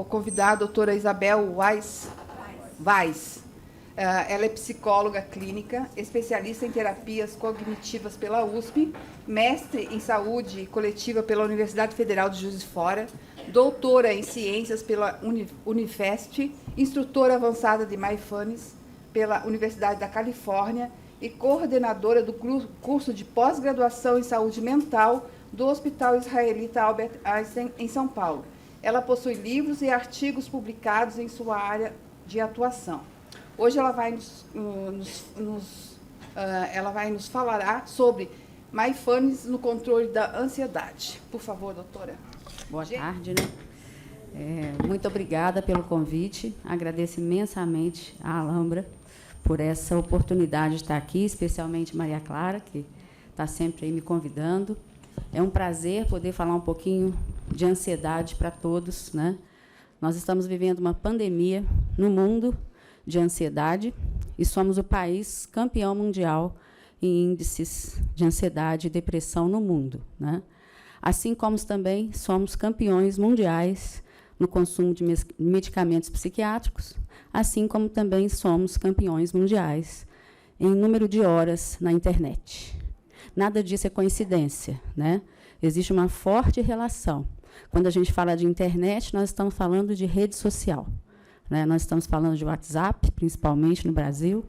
convidar a doutora Isabel Weiss. Ela é psicóloga clínica, especialista em terapias cognitivas pela USP, mestre em saúde coletiva pela Universidade Federal de Juiz de Fora, doutora em ciências pela Unifesp, instrutora avançada de Mindfulness pela Universidade da Califórnia e coordenadora do curso de pós-graduação em saúde mental do Hospital Israelita Albert Einstein, em São Paulo. Ela possui livros e artigos publicados em sua área de atuação. Hoje ela vai nos falar sobre Mindfulness no controle da ansiedade. Por favor, doutora. Boa tarde, né? Muito obrigada pelo convite. Agradeço imensamente à Alhambra por essa oportunidade de estar aqui, especialmente Maria Clara, que está sempre aí me convidando. É um prazer poder falar um pouquinho de ansiedade para todos, né? Nós estamos vivendo uma pandemia no mundo de ansiedade e somos o país campeão mundial em índices de ansiedade e depressão no mundo, né? Assim como também somos campeões mundiais no consumo de medicamentos psiquiátricos, assim como também somos campeões mundiais em número de horas na internet. Nada disso é coincidência, né? Existe uma forte relação. Quando a gente fala de internet, nós estamos falando de rede social, né? Nós estamos falando de WhatsApp, principalmente no Brasil.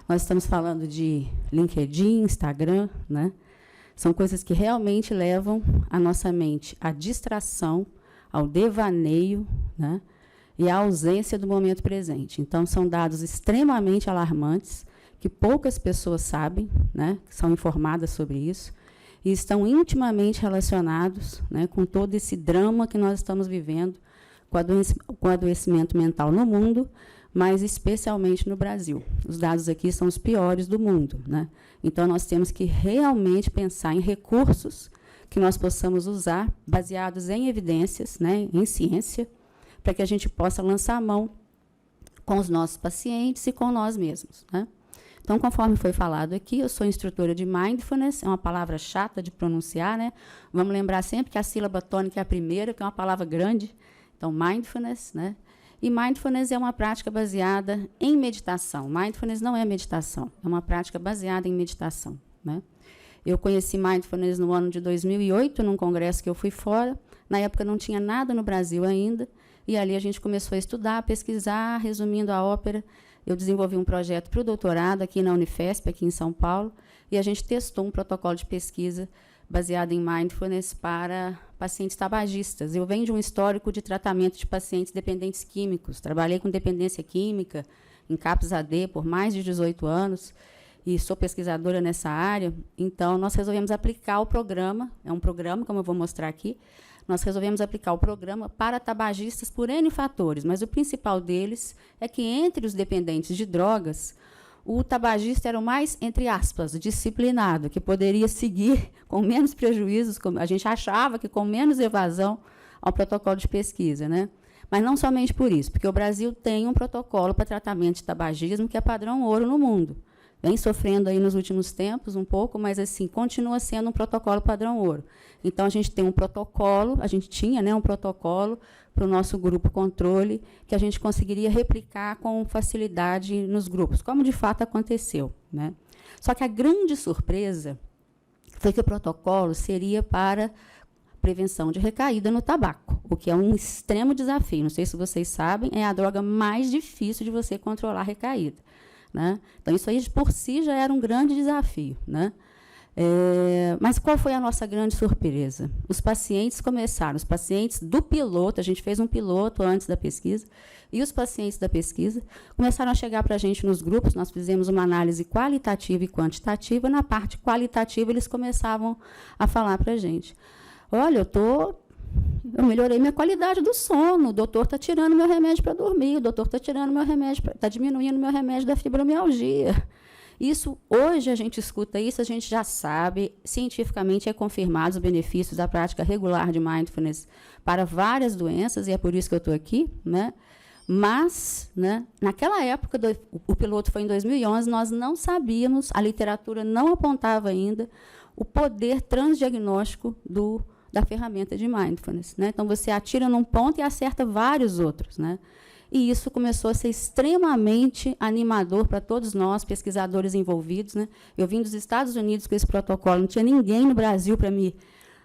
Nós estamos falando de LinkedIn, Instagram, né? São coisas que realmente levam a nossa mente à distração, ao devaneio, né? E à ausência do momento presente. Então, são dados extremamente alarmantes, que poucas pessoas sabem, né? São informadas sobre isso, e estão intimamente relacionados, né, com todo esse drama que nós estamos vivendo com o adoecimento mental no mundo, mas especialmente no Brasil. Os dados aqui são os piores do mundo, né? Então, nós temos que realmente pensar em recursos que nós possamos usar, baseados em evidências, né, em ciência, para que a gente possa lançar a mão com os nossos pacientes e com nós mesmos, né? Então, conforme foi falado aqui, eu sou instrutora de Mindfulness, é uma palavra chata de pronunciar, né? Vamos lembrar sempre que a sílaba tônica é a primeira, que é uma palavra grande. Então, Mindfulness, né? E Mindfulness é uma prática baseada em meditação. Mindfulness não é meditação, é uma prática baseada em meditação, né? Eu conheci Mindfulness no ano de 2008, num congresso que eu fui fora. Na época, não tinha nada no Brasil ainda. E ali a gente começou a estudar, a pesquisar. Resumindo a ópera, eu desenvolvi um projeto para o doutorado aqui na Unifesp, aqui em São Paulo, e a gente testou um protocolo de pesquisa baseado em Mindfulness para pacientes tabagistas. Eu venho de um histórico de tratamento de pacientes dependentes químicos. Trabalhei com dependência química em CAPS AD por mais de 18 anos, e sou pesquisadora nessa área. Então, nós resolvemos aplicar o programa, é um programa, como eu vou mostrar aqui, nós resolvemos aplicar o programa para tabagistas por N fatores, mas o principal deles é que, entre os dependentes de drogas, o tabagista era o mais, entre aspas, disciplinado, que poderia seguir com menos prejuízos, a gente achava que com menos evasão ao protocolo de pesquisa, né? Mas não somente por isso, porque o Brasil tem um protocolo para tratamento de tabagismo que é padrão ouro no mundo. Vem sofrendo aí nos últimos tempos um pouco, mas assim continua sendo um protocolo padrão ouro. Então, a gente tem um protocolo, a gente tinha, né, um protocolo para o nosso grupo controle, que a gente conseguiria replicar com facilidade nos grupos, como de fato aconteceu, né? Só que a grande surpresa foi que o protocolo seria para prevenção de recaída no tabaco, o que é um extremo desafio. Não sei se vocês sabem, é a droga mais difícil de você controlar a recaída, né? Então, isso aí, por si, já era um grande desafio, né? Mas qual foi a nossa grande surpresa? Os pacientes do piloto, a gente fez um piloto antes da pesquisa, e os pacientes da pesquisa começaram a chegar para a gente nos grupos. Nós fizemos uma análise qualitativa e quantitativa. Na parte qualitativa, eles começavam a falar para a gente: olha, eu melhorei minha qualidade do sono, o doutor está tirando meu remédio para dormir, o doutor está tirando meu remédio, está diminuindo meu remédio da fibromialgia. Isso, hoje a gente escuta isso, a gente já sabe, cientificamente é confirmado os benefícios da prática regular de Mindfulness para várias doenças, e é por isso que eu estou aqui, né? Mas, né, naquela época, o piloto foi em 2011, nós não sabíamos, a literatura não apontava ainda o poder transdiagnóstico da ferramenta de mindfulness, né? Então, você atira num ponto e acerta vários outros, né? E isso começou a ser extremamente animador para todos nós, pesquisadores envolvidos, né? Eu vim dos Estados Unidos com esse protocolo, não tinha ninguém no Brasil para me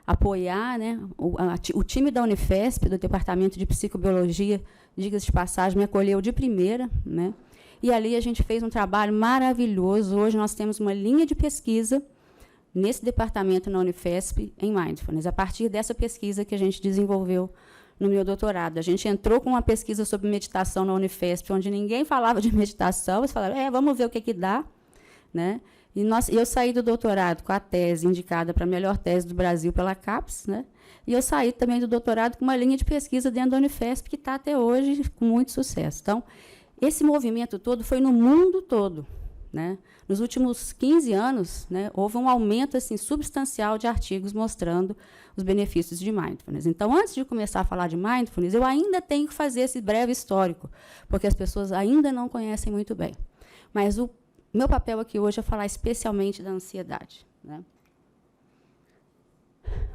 apoiar, né? O time da Unifesp, do Departamento de Psicobiologia, diga-se de passagem, me acolheu de primeira, né? E ali a gente fez um trabalho maravilhoso. Hoje nós temos uma linha de pesquisa nesse departamento na Unifesp em Mindfulness, a partir dessa pesquisa que a gente desenvolveu no meu doutorado. A gente entrou com uma pesquisa sobre meditação na Unifesp, onde ninguém falava de meditação, eles falaram, vamos ver o que dá, né? E eu saí do doutorado com a tese indicada para a melhor tese do Brasil pela CAPES, né? E eu saí também do doutorado com uma linha de pesquisa dentro da Unifesp, que está até hoje com muito sucesso. Então, esse movimento todo foi no mundo todo, né? Nos últimos 15 anos, né, houve um aumento assim, substancial de artigos mostrando os benefícios de mindfulness. Então, antes de começar a falar de mindfulness, eu ainda tenho que fazer esse breve histórico, porque as pessoas ainda não conhecem muito bem. Mas o meu papel aqui hoje é falar especialmente da ansiedade, né?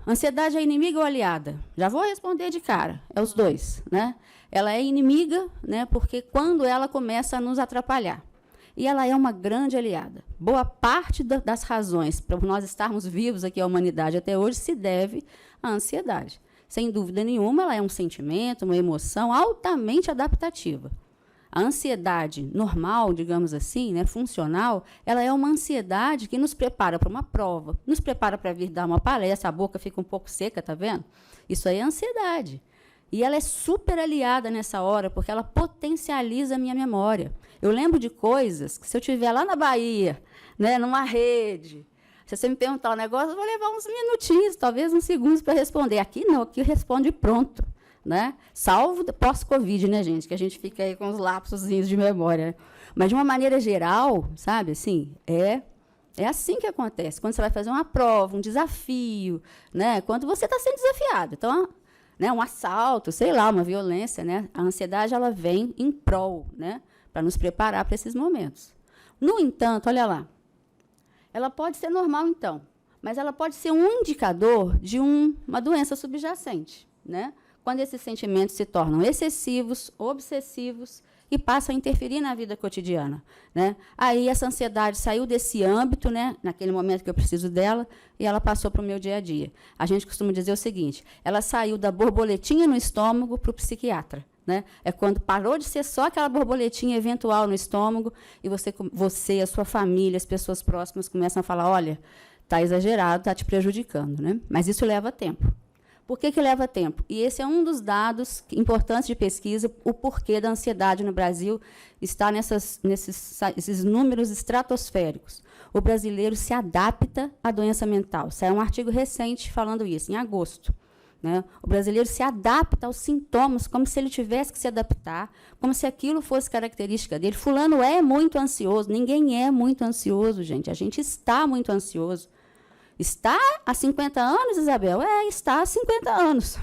Ansiedade é inimiga ou aliada? Já vou responder de cara, é os dois, né? Ela é inimiga, né, porque quando ela começa a nos atrapalhar. E ela é uma grande aliada. Boa parte das razões para nós estarmos vivos aqui, a humanidade, até hoje, se deve à ansiedade. Sem dúvida nenhuma, ela é um sentimento, uma emoção altamente adaptativa. A ansiedade normal, digamos assim, né, funcional, ela é uma ansiedade que nos prepara para uma prova, nos prepara para vir dar uma palestra, a boca fica um pouco seca, tá vendo? Isso aí é ansiedade. E ela é super aliada nessa hora, porque ela potencializa a minha memória. Eu lembro de coisas que, se eu estiver lá na Bahia, né, numa rede, se você me perguntar um negócio, eu vou levar uns minutinhos, talvez uns segundos para responder. Aqui não, aqui responde pronto, né? Salvo pós-Covid, né, gente? Que a gente fica aí com uns lapsozinhos de memória. Mas, de uma maneira geral, sabe, assim, é assim que acontece. Quando você vai fazer uma prova, um desafio, né? Quando você está sendo desafiado. Então, né, um assalto, sei lá, uma violência, né? A ansiedade, ela vem em prol, né, para nos preparar para esses momentos. No entanto, olha lá, ela pode ser normal, então, mas ela pode ser um indicador de uma doença subjacente, né? Quando esses sentimentos se tornam excessivos, obsessivos e passam a interferir na vida cotidiana, né? Aí essa ansiedade saiu desse âmbito, né, naquele momento que eu preciso dela, e ela passou para o meu dia a dia. A gente costuma dizer o seguinte, ela saiu da borboletinha no estômago para o psiquiatra, né? É quando parou de ser só aquela borboletinha eventual no estômago e você, a sua família, as pessoas próximas começam a falar, olha, está exagerado, está te prejudicando, né? Mas isso leva tempo. Por que leva tempo? E esse é um dos dados importantes de pesquisa, o porquê da ansiedade no Brasil está nesses números estratosféricos. O brasileiro se adapta à doença mental. Saiu um artigo recente falando isso, em agosto, né? O brasileiro se adapta aos sintomas como se ele tivesse que se adaptar, como se aquilo fosse característica dele. Fulano é muito ansioso. Ninguém é muito ansioso, gente. A gente está muito ansioso. Está há 50 anos, Isabel? Está há 50 anos.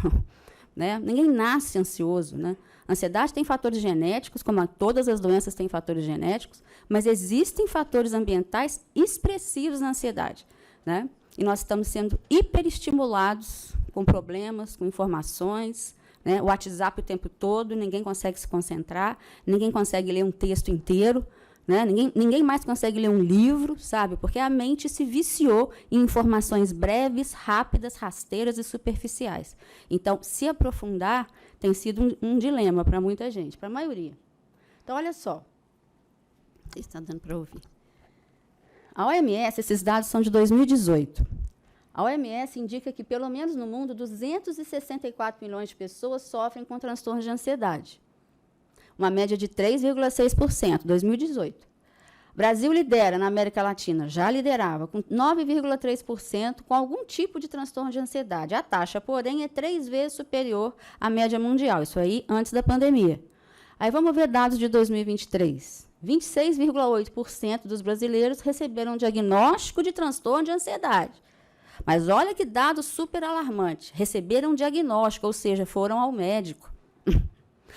Né? Ninguém nasce ansioso. Né? A ansiedade tem fatores genéticos, como todas as doenças têm fatores genéticos, mas existem fatores ambientais expressivos na ansiedade. Né? E nós estamos sendo hiperestimulados com problemas, com informações, né? O WhatsApp o tempo todo, ninguém consegue se concentrar, ninguém consegue ler um texto inteiro, né? Ninguém mais consegue ler um livro, sabe? Porque a mente se viciou em informações breves, rápidas, rasteiras e superficiais. Então, se aprofundar tem sido um dilema para muita gente, para a maioria. Então, olha só. Não sei se está dando para ouvir. A OMS, esses dados são de 2018. A OMS indica que, pelo menos no mundo, 264 milhões de pessoas sofrem com transtornos de ansiedade. Uma média de 3,6%, 2018. O Brasil lidera na América Latina, já liderava, com 9,3% com algum tipo de transtorno de ansiedade. A taxa, porém, é 3 vezes superior à média mundial, isso aí antes da pandemia. Aí vamos ver dados de 2023. 26,8% dos brasileiros receberam um diagnóstico de transtorno de ansiedade. Mas olha que dado super alarmante. Receberam um diagnóstico, ou seja, foram ao médico.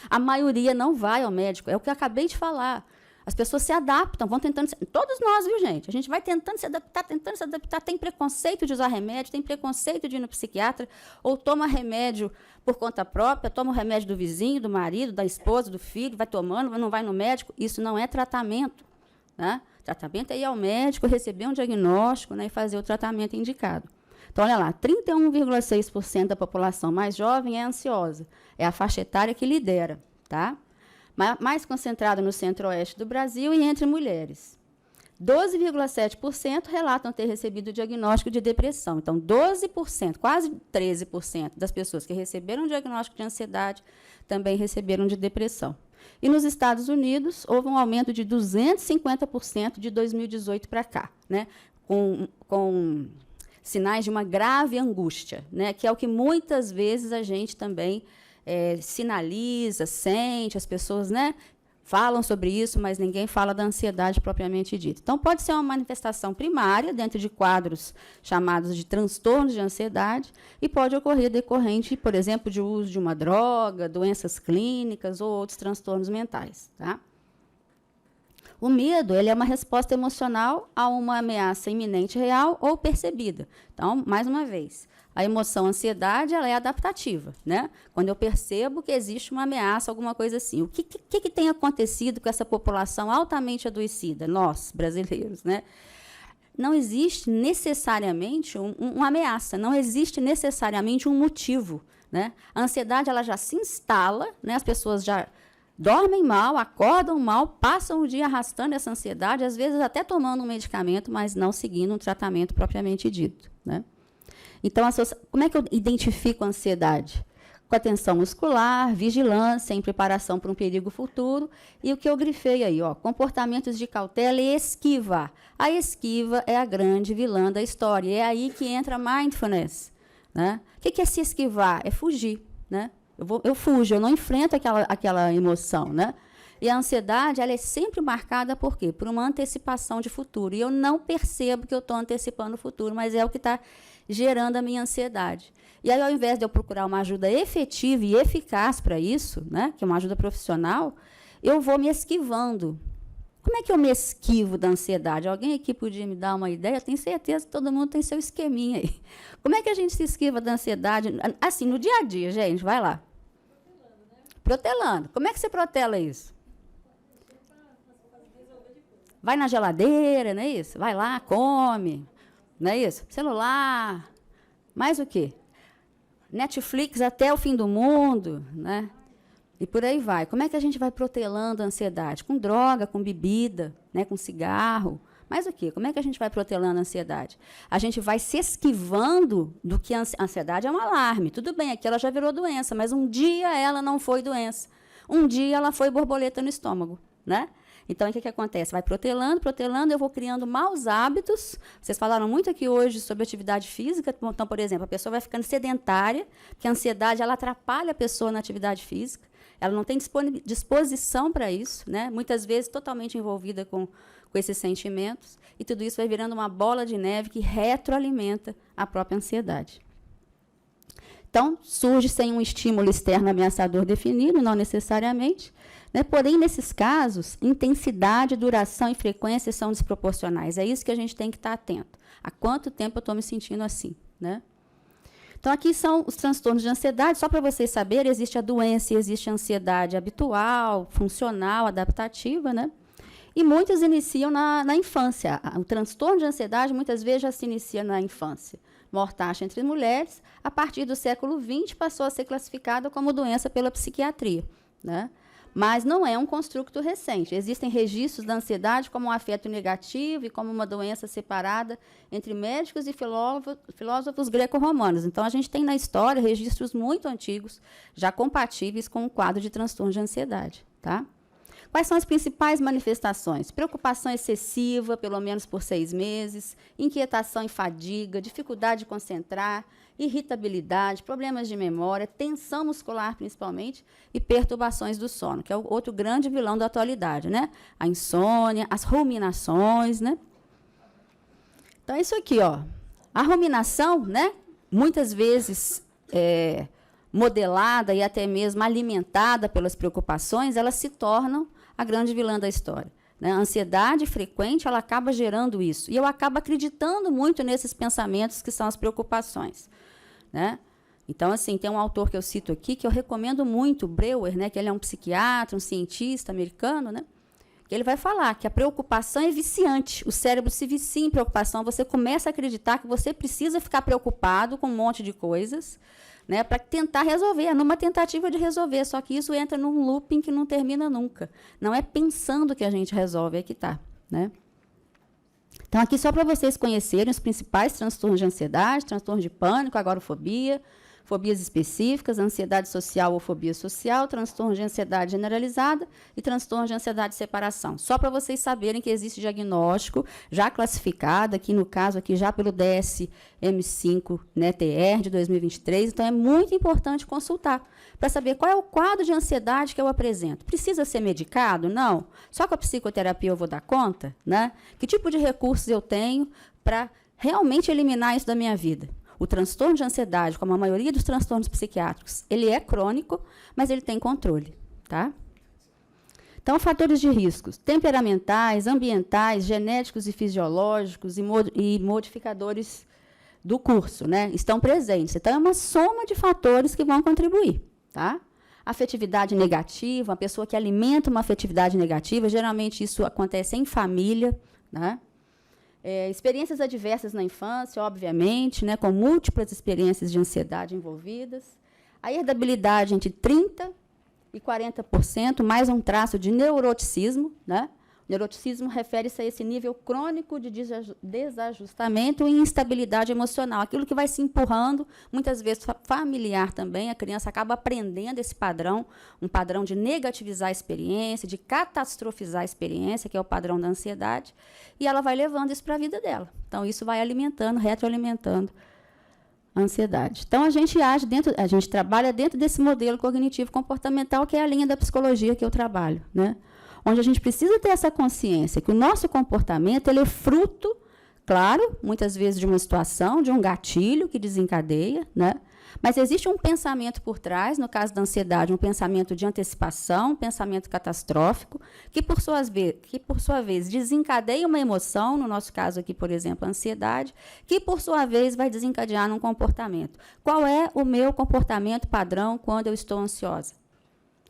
A maioria não vai ao médico, é o que eu acabei de falar. As pessoas se adaptam, vão tentando... Todos nós, viu, gente? A gente vai tentando se adaptar, Tem preconceito de usar remédio, tem preconceito de ir no psiquiatra, ou toma remédio por conta própria, toma o remédio do vizinho, do marido, da esposa, do filho, vai tomando, não vai no médico. Isso não é tratamento, né? Tratamento é ir ao médico, receber um diagnóstico, né, e fazer o tratamento indicado. Então, olha lá, 31,6% da população mais jovem é ansiosa. É a faixa etária que lidera, tá? Mais concentrada no centro-oeste do Brasil e entre mulheres. 12,7% relatam ter recebido o diagnóstico de depressão. Então, 12%, quase 13% das pessoas que receberam o diagnóstico de ansiedade também receberam de depressão. E nos Estados Unidos, houve um aumento de 250% de 2018 para cá, né? Com sinais de uma grave angústia, né? Que é o que muitas vezes a gente também sinaliza, sente, as pessoas, né, falam sobre isso, mas ninguém fala da ansiedade propriamente dita. Então, pode ser uma manifestação primária dentro de quadros chamados de transtornos de ansiedade e pode ocorrer decorrente, por exemplo, de uso de uma droga, doenças clínicas ou outros transtornos mentais, tá? O medo, ele é uma resposta emocional a uma ameaça iminente, real ou percebida. Então, mais uma vez, a emoção ansiedade, ela é adaptativa, né? Quando eu percebo que existe uma ameaça, alguma coisa assim. O que tem acontecido com essa população altamente adoecida, nós, brasileiros, né? Não existe necessariamente uma ameaça, não existe necessariamente um motivo, né? A ansiedade, ela já se instala, né? As pessoas já dormem mal, acordam mal, passam o dia arrastando essa ansiedade, às vezes até tomando um medicamento, mas não seguindo um tratamento propriamente dito, né? Então, como é que eu identifico a ansiedade? Com atenção muscular, vigilância, em preparação para um perigo futuro. E o que eu grifei aí, ó, comportamentos de cautela e esquiva. A esquiva é a grande vilã da história. É aí que entra a mindfulness, né? O que é se esquivar? É fugir, né? Eu fujo, eu não enfrento aquela emoção, né? E a ansiedade, ela é sempre marcada por quê? Por uma antecipação de futuro. E eu não percebo que eu estou antecipando o futuro, mas é o que está gerando a minha ansiedade. E aí, ao invés de eu procurar uma ajuda efetiva e eficaz para isso, né, que é uma ajuda profissional, eu vou me esquivando. Como é que eu me esquivo da ansiedade? Alguém aqui podia me dar uma ideia? Eu tenho certeza que todo mundo tem seu esqueminha aí. Como é que a gente se esquiva da ansiedade? Assim, no dia a dia, gente, vai lá. Protelando. Como é que você protela isso? Vai na geladeira, não é isso? Vai lá, come, não é isso? Celular, mais o quê? Netflix até o fim do mundo, né? E por aí vai. Como é que a gente vai protelando a ansiedade? Com droga, com bebida, né? Com cigarro. Mas o quê? Como é que a gente vai protelando a ansiedade? A gente vai se esquivando do que a ansiedade é um alarme. Tudo bem, aqui ela já virou doença, mas um dia ela não foi doença. Um dia ela foi borboleta no estômago, né? Então, o que acontece? Vai protelando, eu vou criando maus hábitos. Vocês falaram muito aqui hoje sobre atividade física. Então, por exemplo, a pessoa vai ficando sedentária, porque a ansiedade ela atrapalha a pessoa na atividade física. Ela não tem disposição para isso, né? Muitas vezes totalmente envolvida com esses sentimentos. E tudo isso vai virando uma bola de neve que retroalimenta a própria ansiedade. Então, surge sem um estímulo externo ameaçador definido, não necessariamente. Né? Porém, nesses casos, intensidade, duração e frequência são desproporcionais. É isso que a gente tem que estar atento. Há quanto tempo eu estou me sentindo assim? Né? Então, aqui são os transtornos de ansiedade. Só para vocês saberem, existe a doença, existe a ansiedade habitual, funcional, adaptativa. Né? E muitos iniciam na infância. O transtorno de ansiedade, muitas vezes, já se inicia na infância. Maior taxa entre mulheres. A partir do século XX, passou a ser classificada como doença pela psiquiatria. Né? Mas não é um construto recente. Existem registros da ansiedade como um afeto negativo e como uma doença separada entre médicos e filósofos greco-romanos. Então, a gente tem na história registros muito antigos, já compatíveis com o quadro de transtorno de ansiedade. Tá? Quais são as principais manifestações? Preocupação excessiva, pelo menos por 6 meses, inquietação e fadiga, dificuldade de concentrar, irritabilidade, problemas de memória, tensão muscular, principalmente, e perturbações do sono, que é o outro grande vilão da atualidade, né? A insônia, as ruminações, né? Então, é isso aqui, ó. A ruminação, né? Muitas vezes modelada e até mesmo alimentada pelas preocupações, elas se tornam a grande vilã da história. né? A ansiedade frequente, ela acaba gerando isso. E eu acabo acreditando muito nesses pensamentos que são as preocupações, né? Então, assim, tem um autor que eu cito aqui, que eu recomendo muito, Breuer, né, que ele é um psiquiatra, um cientista americano, né, que ele vai falar que a preocupação é viciante. O cérebro se vicia em preocupação. Você começa a acreditar que você precisa ficar preocupado com um monte de coisas, né, para tentar resolver. É numa tentativa de resolver, só que isso entra num looping que não termina nunca. Não é pensando que a gente resolve, é que está, né? Então, aqui só para vocês conhecerem os principais transtornos de ansiedade, transtorno de pânico, agorafobia, fobias específicas, ansiedade social ou fobia social, transtorno de ansiedade generalizada e transtorno de ansiedade de separação. Só para vocês saberem que existe diagnóstico já classificado, aqui no caso, aqui já pelo DSM-5, né, TR, de 2023. Então, é muito importante consultar para saber qual é o quadro de ansiedade que eu apresento. Precisa ser medicado? Não. Só com a psicoterapia eu vou dar conta, né? Que tipo de recursos eu tenho para realmente eliminar isso da minha vida? O transtorno de ansiedade, como a maioria dos transtornos psiquiátricos, ele é crônico, mas ele tem controle, tá? Então, fatores de riscos temperamentais, ambientais, genéticos e fisiológicos e modificadores do curso, né, estão presentes. Então, é uma soma de fatores que vão contribuir, tá? Afetividade negativa, uma pessoa que alimenta uma afetividade negativa, geralmente isso acontece em família, né? Experiências adversas na infância, obviamente, né, com múltiplas experiências de ansiedade envolvidas. A herdabilidade entre 30% e 40%, mais um traço de neuroticismo, né? Neuroticismo refere-se a esse nível crônico de desajustamento e instabilidade emocional, aquilo que vai se empurrando, muitas vezes familiar também, a criança acaba aprendendo esse padrão, um padrão de negativizar a experiência, de catastrofizar a experiência, que é o padrão da ansiedade, e ela vai levando isso para a vida dela. Então, isso vai alimentando, retroalimentando a ansiedade. Então, a gente trabalha dentro desse modelo cognitivo comportamental, que é a linha da psicologia que eu trabalho, né? Onde a gente precisa ter essa consciência que o nosso comportamento ele é fruto, claro, muitas vezes de uma situação, de um gatilho que desencadeia, né? Mas existe um pensamento por trás, no caso da ansiedade, um pensamento de antecipação, um pensamento catastrófico, que por sua vez desencadeia uma emoção, no nosso caso aqui, por exemplo, a ansiedade, que por sua vez vai desencadear num comportamento. Qual é o meu comportamento padrão quando eu estou ansiosa?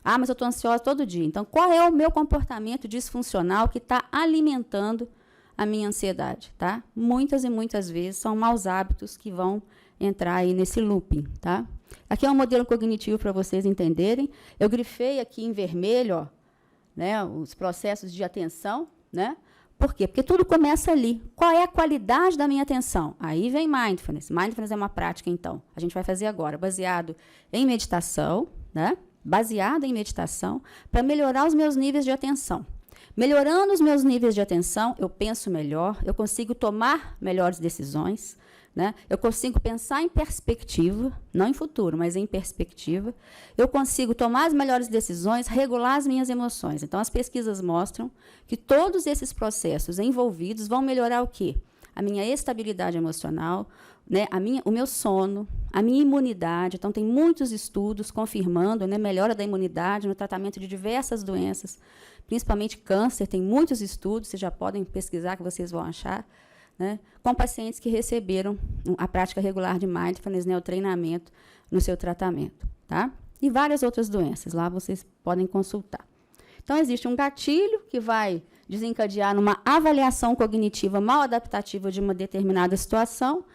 Ah, mas eu estou ansiosa todo dia. Então, qual é o meu comportamento disfuncional que está alimentando a minha ansiedade? Tá? Muitas e muitas vezes são maus hábitos que vão entrar aí nesse looping. Tá? Aqui é um modelo cognitivo para vocês entenderem. Eu grifei aqui em vermelho, ó, né, os processos de atenção. Né? Por quê? Porque tudo começa ali. Qual é a qualidade da minha atenção? Aí vem mindfulness. Mindfulness é uma prática, então. A gente vai fazer agora, baseado em meditação, né? Baseada em meditação, para melhorar os meus níveis de atenção. Melhorando os meus níveis de atenção, eu penso melhor, eu consigo tomar melhores decisões, né? Eu consigo pensar em perspectiva, não em futuro, mas em perspectiva. Eu consigo tomar as melhores decisões, regular as minhas emoções. Então, as pesquisas mostram que todos esses processos envolvidos vão melhorar o quê? A minha estabilidade emocional, né, o meu sono, a minha imunidade. Então, tem muitos estudos confirmando, né, melhora da imunidade no tratamento de diversas doenças, principalmente câncer. Tem muitos estudos, vocês já podem pesquisar, que vocês vão achar, né, com pacientes que receberam a prática regular de mindfulness, né, o treinamento no seu tratamento. Tá? E várias outras doenças, lá vocês podem consultar. Então, existe um gatilho que vai desencadear numa avaliação cognitiva mal adaptativa de uma determinada situação,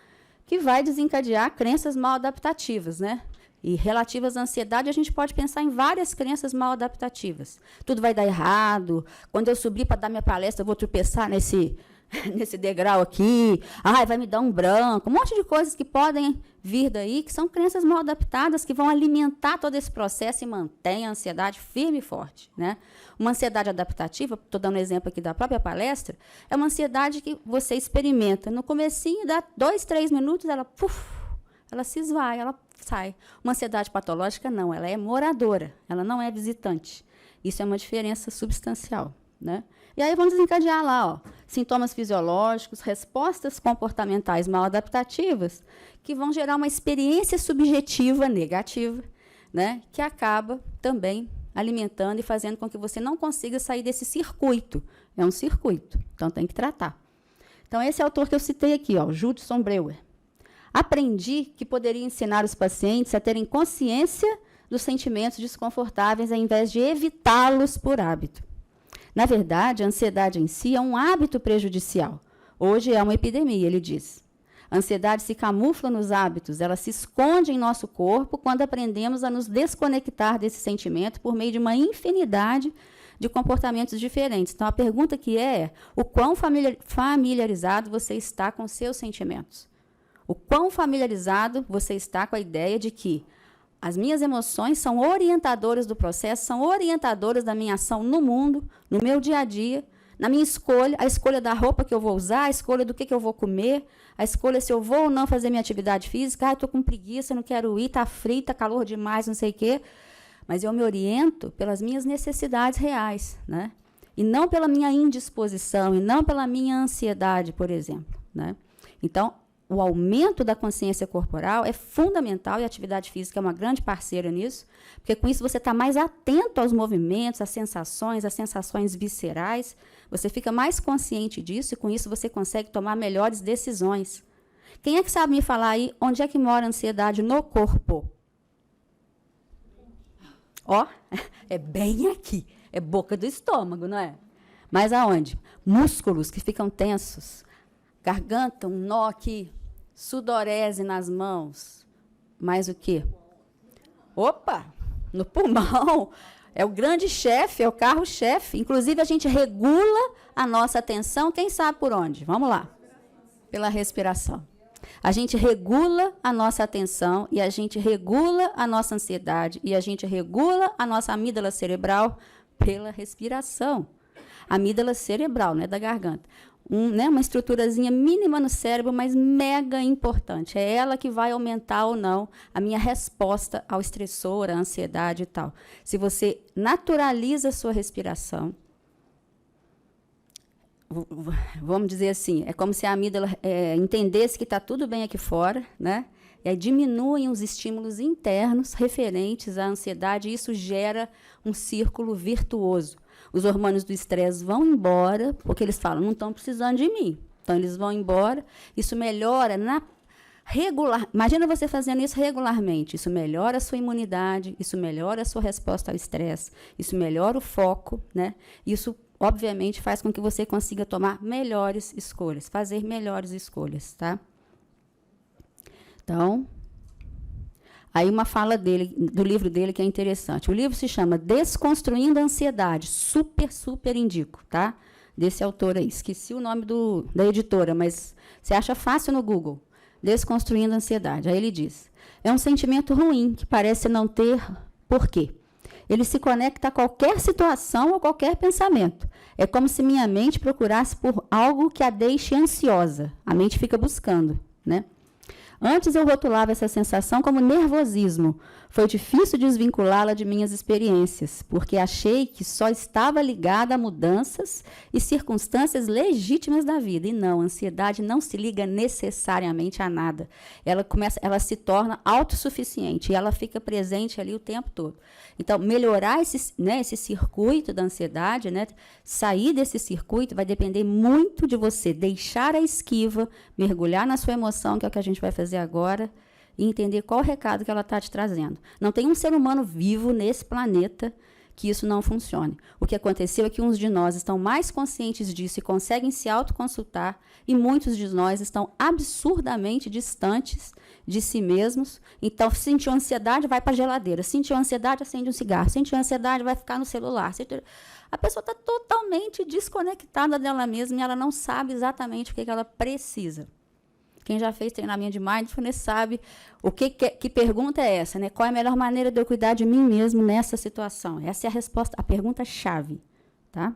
que vai desencadear crenças mal adaptativas, né? E relativas à ansiedade, a gente pode pensar em várias crenças mal adaptativas. Tudo vai dar errado. Quando eu subir para dar minha palestra, eu vou tropeçar nesse degrau aqui. Ai, vai me dar um branco. Um monte de coisas que podem vir daí, que são crenças mal adaptadas, que vão alimentar todo esse processo e mantém a ansiedade firme e forte, né? Uma ansiedade adaptativa, estou dando um exemplo aqui da própria palestra, é uma ansiedade que você experimenta. No comecinho, dá 2, 3 minutos, ela se esvai, ela sai. Uma ansiedade patológica, não, ela é moradora, ela não é visitante. Isso é uma diferença substancial, né? E aí vamos desencadear lá, ó, sintomas fisiológicos, respostas comportamentais mal adaptativas, que vão gerar uma experiência subjetiva negativa, né, que acaba também alimentando e fazendo com que você não consiga sair desse circuito. É um circuito, então tem que tratar. Então, esse autor que eu citei aqui, ó, Judson Breuer. Aprendi que poderia ensinar os pacientes a terem consciência dos sentimentos desconfortáveis ao invés de evitá-los por hábito. Na verdade, a ansiedade em si é um hábito prejudicial. Hoje é uma epidemia, ele diz. A ansiedade se camufla nos hábitos, ela se esconde em nosso corpo quando aprendemos a nos desconectar desse sentimento por meio de uma infinidade de comportamentos diferentes. Então, a pergunta que é, o quão familiarizado você está com seus sentimentos? O quão familiarizado você está com a ideia de que as minhas emoções são orientadoras do processo, são orientadoras da minha ação no mundo, no meu dia a dia, na minha escolha, a escolha da roupa que eu vou usar, a escolha do que eu vou comer, a escolha se eu vou ou não fazer minha atividade física, estou com preguiça, não quero ir, está frio, está calor demais, não sei o quê. Mas eu me oriento pelas minhas necessidades reais, né? E não pela minha indisposição, e não pela minha ansiedade, por exemplo, né? Então, o aumento da consciência corporal é fundamental, e a atividade física é uma grande parceira nisso, porque com isso você está mais atento aos movimentos, às sensações viscerais, você fica mais consciente disso, e com isso você consegue tomar melhores decisões. Quem é que sabe me falar aí onde é que mora a ansiedade no corpo? Ó, é bem aqui, é boca do estômago, não é? Mas aonde? Músculos que ficam tensos, garganta, um nó aqui, sudorese nas mãos. Mais o quê? Opa, no pulmão. É o grande chefe, é o carro-chefe. Inclusive, a gente regula a nossa atenção, quem sabe por onde? Vamos lá. Pela respiração. A gente regula a nossa atenção e a gente regula a nossa ansiedade e a gente regula a nossa amígdala cerebral pela respiração. Amígdala cerebral, não é da garganta. Uma estruturazinha mínima no cérebro, mas mega importante. É ela que vai aumentar ou não a minha resposta ao estressor, à ansiedade e tal. Se você naturaliza a sua respiração, vamos dizer assim, é como se a amígdala entendesse que está tudo bem aqui fora, né? E aí diminuem os estímulos internos referentes à ansiedade, e isso gera um círculo virtuoso. Os hormônios do estresse vão embora, porque eles falam, não estão precisando de mim. Então, eles vão embora. Isso melhora regular. Imagina você fazendo isso regularmente. Isso melhora a sua imunidade, isso melhora a sua resposta ao estresse, isso melhora o foco, né? Isso, obviamente, faz com que você consiga tomar melhores escolhas, fazer melhores escolhas, tá? Então, aí uma fala dele, do livro dele, que é interessante. O livro se chama Desconstruindo a Ansiedade. Super, super indico, tá? Desse autor aí. Esqueci o nome da editora, mas você acha fácil no Google. Desconstruindo a Ansiedade. Aí ele diz, é um sentimento ruim, que parece não ter porquê. Ele se conecta a qualquer situação ou qualquer pensamento. É como se minha mente procurasse por algo que a deixe ansiosa. A mente fica buscando, né? Antes eu rotulava essa sensação como nervosismo. Foi difícil desvinculá-la de minhas experiências, porque achei que só estava ligada a mudanças e circunstâncias legítimas da vida. E não, a ansiedade não se liga necessariamente a nada. Ela se torna autossuficiente e ela fica presente ali o tempo todo. Então, melhorar esse circuito da ansiedade, né, sair desse circuito, vai depender muito de você deixar a esquiva, mergulhar na sua emoção, que é o que a gente vai fazer agora, e entender qual o recado que ela está te trazendo. Não tem um ser humano vivo nesse planeta que isso não funcione. O que aconteceu é que uns de nós estão mais conscientes disso e conseguem se autoconsultar, e muitos de nós estão absurdamente distantes de si mesmos. Então, se sentiu ansiedade, vai para a geladeira. Se sentiu ansiedade, acende um cigarro. Se sentiu ansiedade, vai ficar no celular. A pessoa está totalmente desconectada dela mesma e ela não sabe exatamente o que ela precisa. Quem já fez treinamento de Mindfulness sabe que pergunta é essa, né? Qual é a melhor maneira de eu cuidar de mim mesmo nessa situação? Essa é a resposta, a pergunta-chave, tá?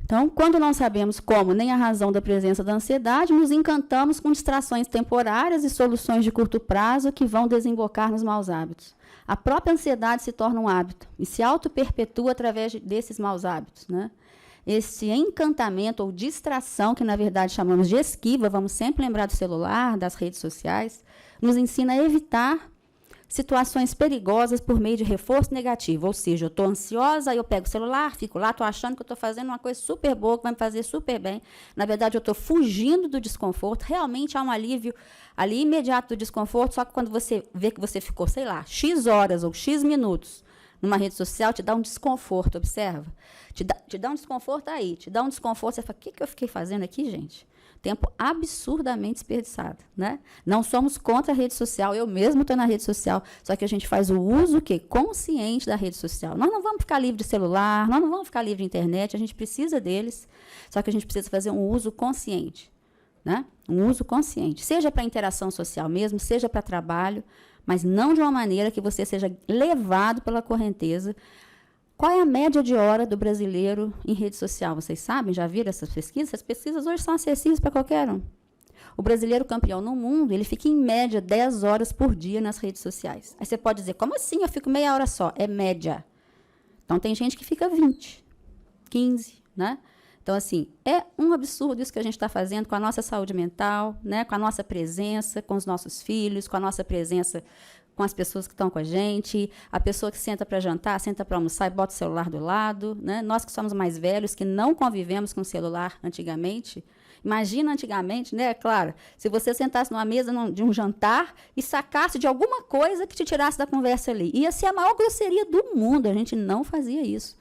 Então, quando não sabemos como nem a razão da presença da ansiedade, nos encantamos com distrações temporárias e soluções de curto prazo que vão desembocar nos maus hábitos. A própria ansiedade se torna um hábito e se auto-perpetua através desses maus hábitos, né? Esse encantamento ou distração, que na verdade chamamos de esquiva, vamos sempre lembrar do celular, das redes sociais, nos ensina a evitar situações perigosas por meio de reforço negativo. Ou seja, eu estou ansiosa, aí eu pego o celular, fico lá, estou achando que eu estou fazendo uma coisa super boa, que vai me fazer super bem. Na verdade, eu estou fugindo do desconforto. Realmente há um alívio ali imediato do desconforto, só que quando você vê que você ficou, sei lá, X horas ou X minutos numa rede social, te dá um desconforto, observa? Te dá um desconforto aí, te dá um desconforto, você fala, o que eu fiquei fazendo aqui, gente? Tempo absurdamente desperdiçado, né? Não somos contra a rede social, eu mesmo estou na rede social, só que a gente faz o uso consciente da rede social. Nós não vamos ficar livre de celular, nós não vamos ficar livre de internet, a gente precisa deles, só que a gente precisa fazer um uso consciente, né? Um uso consciente, seja para interação social mesmo, seja para trabalho, mas não de uma maneira que você seja levado pela correnteza. Qual é a média de hora do brasileiro em rede social? Vocês sabem? Já viram essas pesquisas? Essas pesquisas hoje são acessíveis para qualquer um. O brasileiro campeão no mundo, ele fica, em média, 10 horas por dia nas redes sociais. Aí você pode dizer, como assim? Eu fico meia hora só. É média. Então, tem gente que fica 20, 15, né? Então, assim, é um absurdo isso que a gente está fazendo com a nossa saúde mental, né? Com a nossa presença, com os nossos filhos, com a nossa presença com as pessoas que estão com a gente, a pessoa que senta para jantar, senta para almoçar e bota o celular do lado, né? Nós que somos mais velhos, que não convivemos com o celular antigamente, imagina antigamente, né, Clara, se você sentasse numa mesa de um jantar e sacasse de alguma coisa que te tirasse da conversa ali. Ia ser a maior grosseria do mundo, a gente não fazia isso.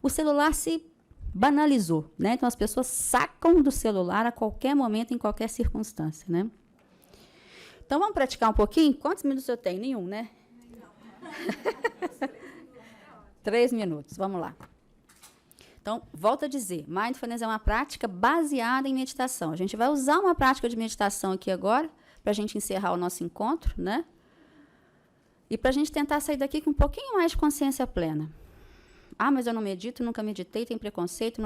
O celular se banalizou, né? Então as pessoas sacam do celular a qualquer momento, em qualquer circunstância, né? Então, vamos praticar um pouquinho? Quantos minutos eu tenho? Nenhum, né? 3 minutos, vamos lá. Então, volto a dizer, Mindfulness é uma prática baseada em meditação. A gente vai usar uma prática de meditação aqui agora, para a gente encerrar o nosso encontro, né? E para a gente tentar sair daqui com um pouquinho mais de consciência plena. Ah, mas eu não medito, nunca meditei, tem preconceito.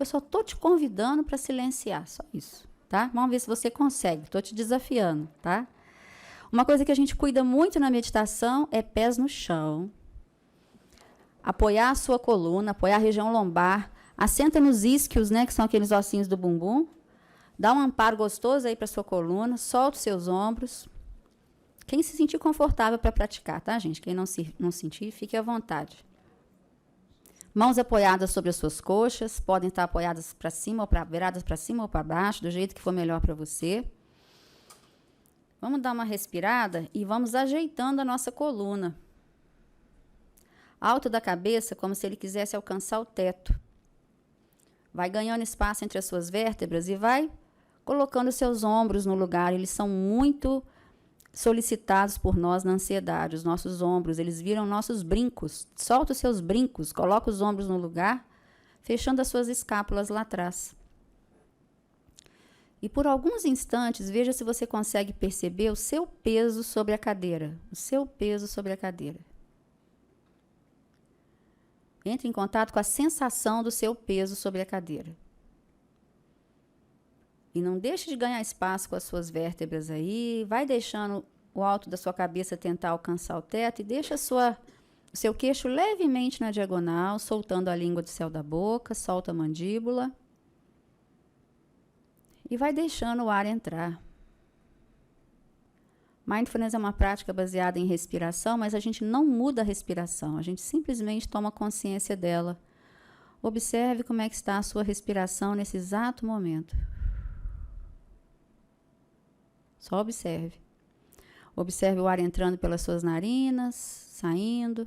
Eu só estou te convidando para silenciar, só isso. Tá? Vamos ver se você consegue. Estou te desafiando. Tá? Uma coisa que a gente cuida muito na meditação é pés no chão. Apoiar a sua coluna, apoiar a região lombar. Assenta nos isquios, né, que são aqueles ossinhos do bumbum. Dá um amparo gostoso aí para a sua coluna. Solta os seus ombros. Quem se sentir confortável para praticar, tá, gente? Quem não sentir, fique à vontade. Mãos apoiadas sobre as suas coxas, podem estar apoiadas para cima, ou viradas para cima ou para baixo, do jeito que for melhor para você. Vamos dar uma respirada e vamos ajeitando a nossa coluna. Alto da cabeça, como se ele quisesse alcançar o teto. Vai ganhando espaço entre as suas vértebras e vai colocando seus ombros no lugar. Eles são muito solicitados por nós na ansiedade. Os nossos ombros, eles viram nossos brincos. Solta os seus brincos, coloca os ombros no lugar, fechando as suas escápulas lá atrás. E por alguns instantes, veja se você consegue perceber o seu peso sobre a cadeira. O seu peso sobre a cadeira. Entre em contato com a sensação do seu peso sobre a cadeira. E não deixe de ganhar espaço com as suas vértebras aí. Vai deixando o alto da sua cabeça tentar alcançar o teto e deixa o seu queixo levemente na diagonal, soltando a língua do céu da boca, solta a mandíbula. E vai deixando o ar entrar. Mindfulness é uma prática baseada em respiração, mas a gente não muda a respiração, a gente simplesmente toma consciência dela. Observe como é que está a sua respiração nesse exato momento. Só observe. Observe o ar entrando pelas suas narinas, saindo.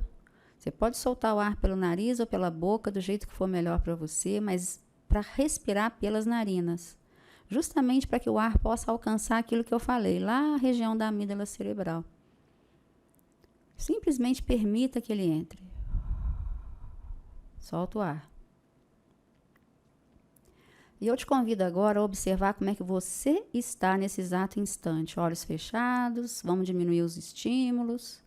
Você pode soltar o ar pelo nariz ou pela boca, do jeito que for melhor para você, mas para respirar pelas narinas. Justamente para que o ar possa alcançar aquilo que eu falei, lá a região da amígdala cerebral. Simplesmente permita que ele entre. Solta o ar. E eu te convido agora a observar como é que você está nesse exato instante. Olhos fechados, vamos diminuir os estímulos.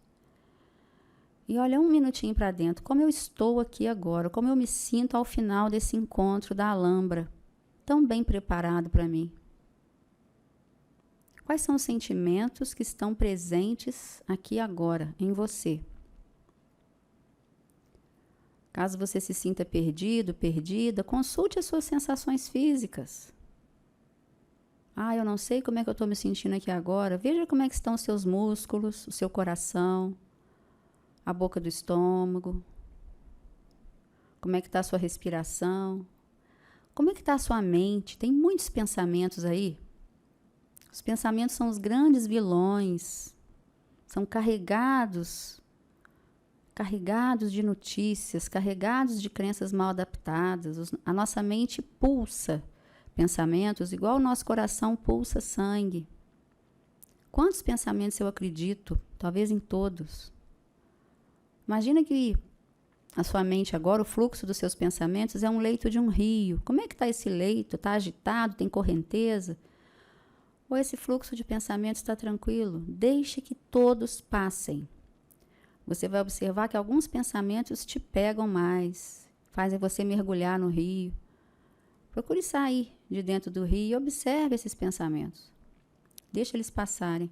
E olha um minutinho para dentro, como eu estou aqui agora, como eu me sinto ao final desse encontro da Alhambra, tão bem preparado para mim. Quais são os sentimentos que estão presentes aqui agora, em você? Caso você se sinta perdido, perdida, consulte as suas sensações físicas. Ah, eu não sei como é que eu estou me sentindo aqui agora. Veja como é que estão os seus músculos, o seu coração, a boca do estômago. Como é que está a sua respiração? Como é que está a sua mente? Tem muitos pensamentos aí. Os pensamentos são os grandes vilões. São carregados de notícias, carregados de crenças mal adaptadas. A nossa mente pulsa pensamentos igual o nosso coração pulsa sangue. Quantos pensamentos eu acredito? Talvez em todos. Imagina que a sua mente agora, o fluxo dos seus pensamentos é um leito de um rio. Como é que está esse leito? Está agitado? Tem correnteza? Ou esse fluxo de pensamentos está tranquilo? Deixe que todos passem. Você vai observar que alguns pensamentos te pegam mais, fazem você mergulhar no rio. Procure sair de dentro do rio e observe esses pensamentos. Deixe eles passarem.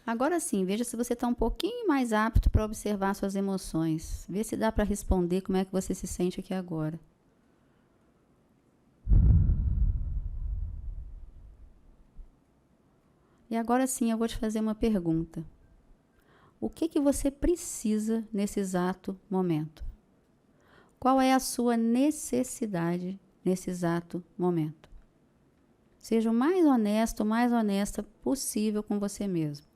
Agora sim, veja se você está um pouquinho mais apto para observar suas emoções. Vê se dá para responder como é que você se sente aqui agora. E agora sim, eu vou te fazer uma pergunta. O que você precisa nesse exato momento? Qual é a sua necessidade nesse exato momento? Seja o mais honesto, mais honesta possível com você mesmo.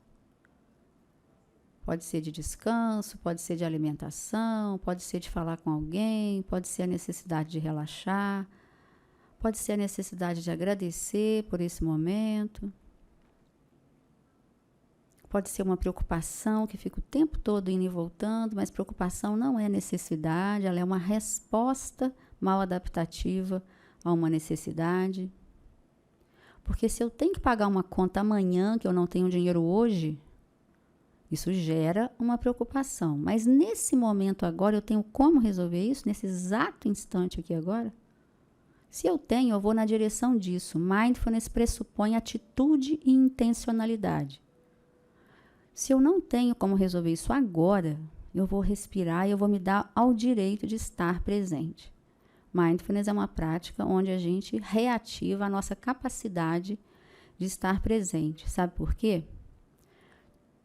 Pode ser de descanso, pode ser de alimentação, pode ser de falar com alguém, pode ser a necessidade de relaxar, pode ser a necessidade de agradecer por esse momento. Pode ser uma preocupação que fica o tempo todo indo e voltando, mas preocupação não é necessidade, ela é uma resposta mal adaptativa a uma necessidade. Porque se eu tenho que pagar uma conta amanhã, que eu não tenho dinheiro hoje, isso gera uma preocupação. Mas nesse momento agora, eu tenho como resolver isso? Nesse exato instante aqui agora? Se eu tenho, eu vou na direção disso. Mindfulness pressupõe atitude e intencionalidade. Se eu não tenho como resolver isso agora, eu vou respirar e eu vou me dar ao direito de estar presente. Mindfulness é uma prática onde a gente reativa a nossa capacidade de estar presente. Sabe por quê?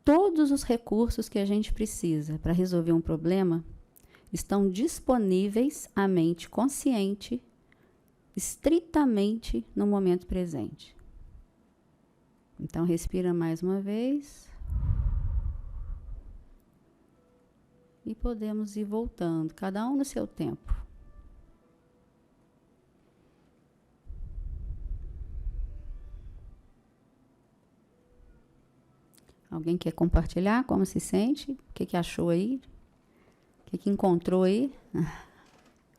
Todos os recursos que a gente precisa para resolver um problema estão disponíveis à mente consciente, estritamente no momento presente. Então, respira mais uma vez. E podemos ir voltando, cada um no seu tempo. Alguém quer compartilhar como se sente? O que achou aí? O que encontrou aí?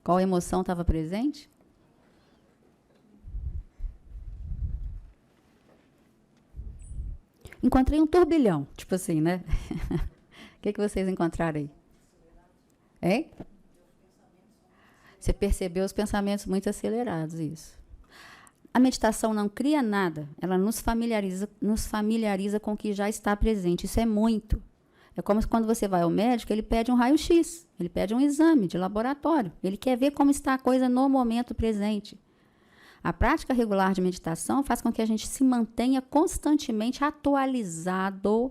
Qual emoção estava presente? Encontrei um turbilhão, tipo assim, né? O que vocês encontraram aí? Hein? Você percebeu os pensamentos muito acelerados, isso. A meditação não cria nada, ela nos familiariza com o que já está presente. Isso é muito. É como quando você vai ao médico, ele pede um raio-x, ele pede um exame de laboratório. Ele quer ver como está a coisa no momento presente. A prática regular de meditação faz com que a gente se mantenha constantemente atualizado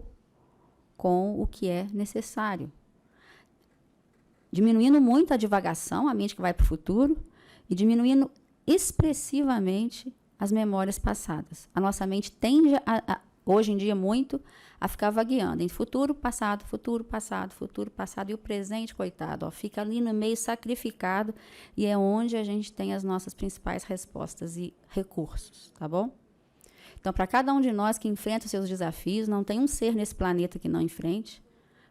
com o que é necessário. Diminuindo muito a divagação, a mente que vai para o futuro, e diminuindo expressivamente as memórias passadas. A nossa mente tende, hoje em dia, muito a ficar vagueando em futuro, passado, e o presente, coitado, fica ali no meio sacrificado, e é onde a gente tem as nossas principais respostas e recursos, tá bom? Então, para cada um de nós que enfrenta os seus desafios, não tem um ser nesse planeta que não enfrente.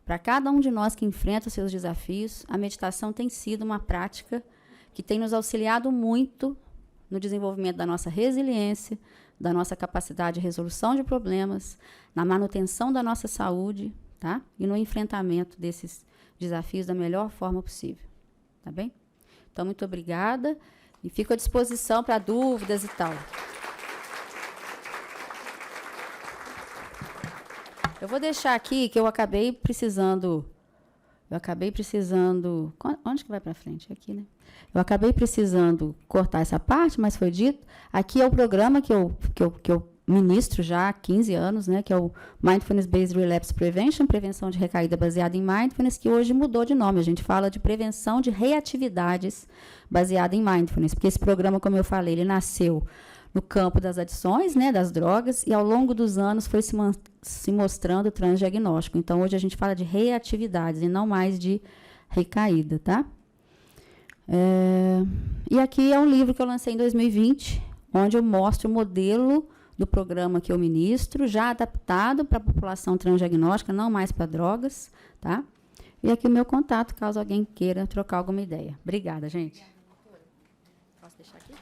Para cada um de nós que enfrenta os seus desafios, a meditação tem sido uma prática que tem nos auxiliado muito no desenvolvimento da nossa resiliência, da nossa capacidade de resolução de problemas, na manutenção da nossa saúde, tá? E no enfrentamento desses desafios da melhor forma possível, tá bem? Então, muito obrigada e fico à disposição para dúvidas e tal. Eu vou deixar aqui que eu acabei precisando eu acabei precisando... Onde que vai para frente? Aqui, né? Eu acabei precisando cortar essa parte, mas foi dito. Aqui é o programa que eu ministro já há 15 anos, né, que é o Mindfulness Based Relapse Prevention, prevenção de recaída baseada em Mindfulness, que hoje mudou de nome. A gente fala de prevenção de reatividades baseada em Mindfulness, porque esse programa, como eu falei, ele nasceu no campo das adições, né, das drogas, e ao longo dos anos foi se mostrando transdiagnóstico. Então, hoje a gente fala de reatividades e não mais de recaída, tá? E aqui é um livro que eu lancei em 2020, onde eu mostro o modelo do programa que eu ministro, já adaptado para a população transdiagnóstica, não mais para drogas, tá? E aqui o meu contato, caso alguém queira trocar alguma ideia. Obrigada, gente. Posso deixar aqui?